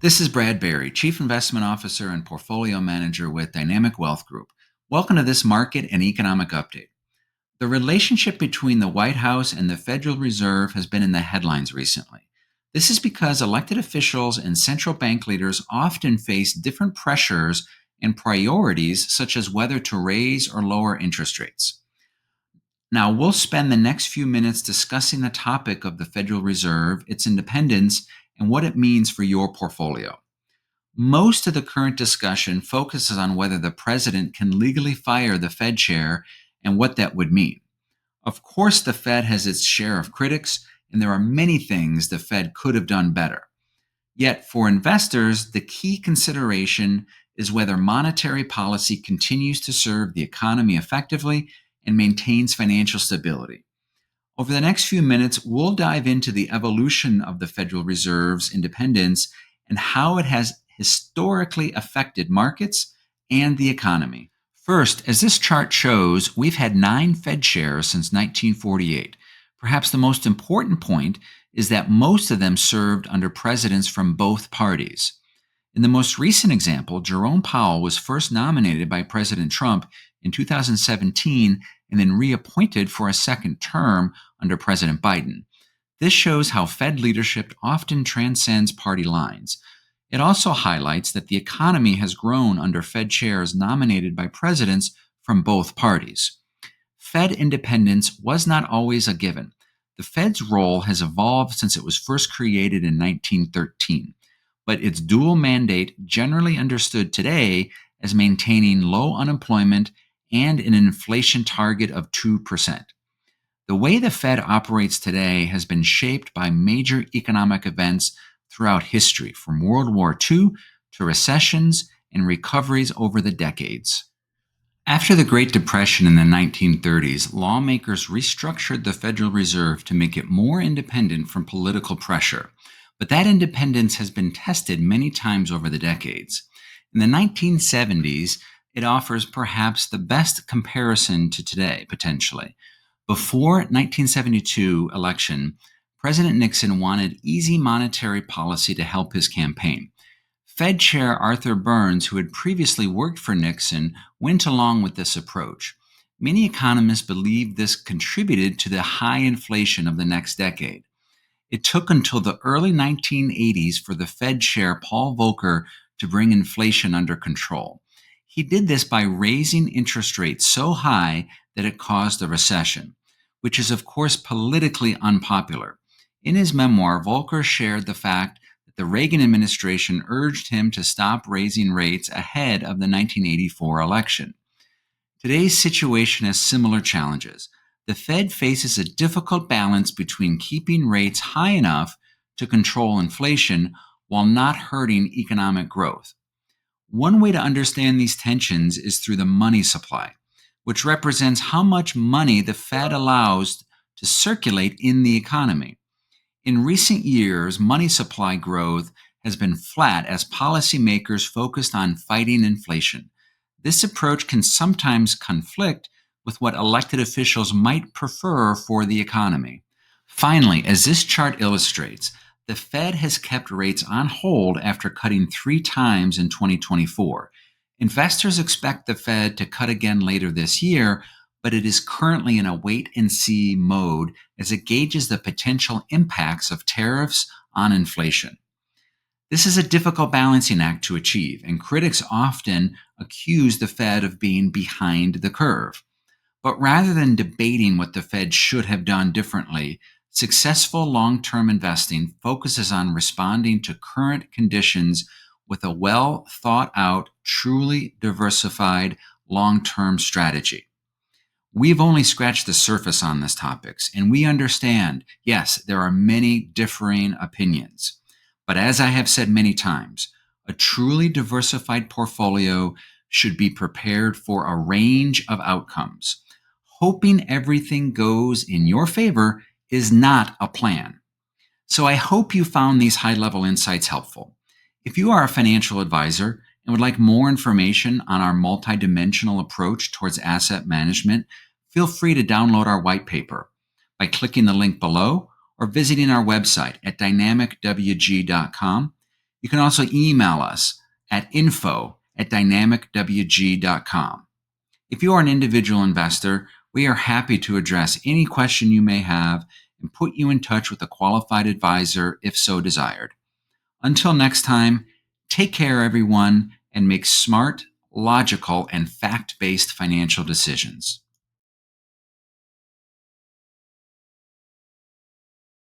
This is Brad Berry, Chief Investment Officer and Portfolio Manager with Dynamic Wealth Group. Welcome to this market and economic update. The relationship between the White House and the Federal Reserve has been in the headlines recently. This is because elected officials and central bank leaders often face different pressures and priorities, such as whether to raise or lower interest rates. Now, we'll spend the next few minutes discussing the topic of the Federal Reserve, its independence, and what it means for your portfolio. Most of the current discussion focuses on whether the president can legally fire the Fed chair and what that would mean. Of course, the Fed has its share of critics, and there are many things the Fed could have done better. Yet, for investors, the key consideration is whether monetary policy continues to serve the economy effectively and maintains financial stability. Over the next few minutes, we'll dive into the evolution of the Federal Reserve's independence and how it has historically affected markets and the economy. First, as this chart shows, we've had 9 Fed chairs since 1948. Perhaps the most important point is that most of them served under presidents from both parties. In the most recent example, Jerome Powell was first nominated by President Trump in 2017 and then reappointed for a second term under President Biden. This shows how Fed leadership often transcends party lines. It also highlights that the economy has grown under Fed chairs nominated by presidents from both parties. Fed independence was not always a given. The Fed's role has evolved since it was first created in 1913, but its dual mandate generally understood today as maintaining low unemployment and an inflation target of 2%. The way the Fed operates today has been shaped by major economic events throughout history, from World War II to recessions and recoveries over the decades. After the Great Depression in the 1930s, lawmakers restructured the Federal Reserve to make it more independent from political pressure. But that independence has been tested many times over the decades. In the 1970s, it offers perhaps the best comparison to today, potentially. Before 1972 election, President Nixon wanted easy monetary policy to help his campaign. Fed Chair Arthur Burns, who had previously worked for Nixon, went along with this approach. Many economists believe this contributed to the high inflation of the next decade. It took until the early 1980s for the Fed Chair Paul Volcker to bring inflation under control. He did this by raising interest rates so high that it caused a recession, which is of course politically unpopular. In his memoir, Volcker shared the fact that the Reagan administration urged him to stop raising rates ahead of the 1984 election. Today's situation has similar challenges. The Fed faces a difficult balance between keeping rates high enough to control inflation while not hurting economic growth. One way to understand these tensions is through the money supply, which represents how much money the Fed allows to circulate in the economy. In recent years, money supply growth has been flat as policymakers focused on fighting inflation. This approach can sometimes conflict with what elected officials might prefer for the economy. Finally, as this chart illustrates, the Fed has kept rates on hold after cutting 3 times in 2024. Investors expect the Fed to cut again later this year, but it is currently in a wait-and-see mode as it gauges the potential impacts of tariffs on inflation. This is a difficult balancing act to achieve, and critics often accuse the Fed of being behind the curve. But rather than debating what the Fed should have done differently, successful long-term investing focuses on responding to current conditions with a well-thought-out, truly diversified long-term strategy. We've only scratched the surface on these topics, and we understand, yes, there are many differing opinions. But as I have said many times, a truly diversified portfolio should be prepared for a range of outcomes. Hoping everything goes in your favor is not a plan. So I hope you found these high-level insights helpful. If you are a financial advisor and would like more information on our multidimensional approach towards asset management, feel free to download our white paper by clicking the link below or visiting our website at dynamicwg.com. You can also email us at info@dynamicwg.com. If you are an individual investor, we are happy to address any question you may have and put you in touch with a qualified advisor if so desired. Until next time, take care, everyone, and make smart, logical, and fact-based financial decisions.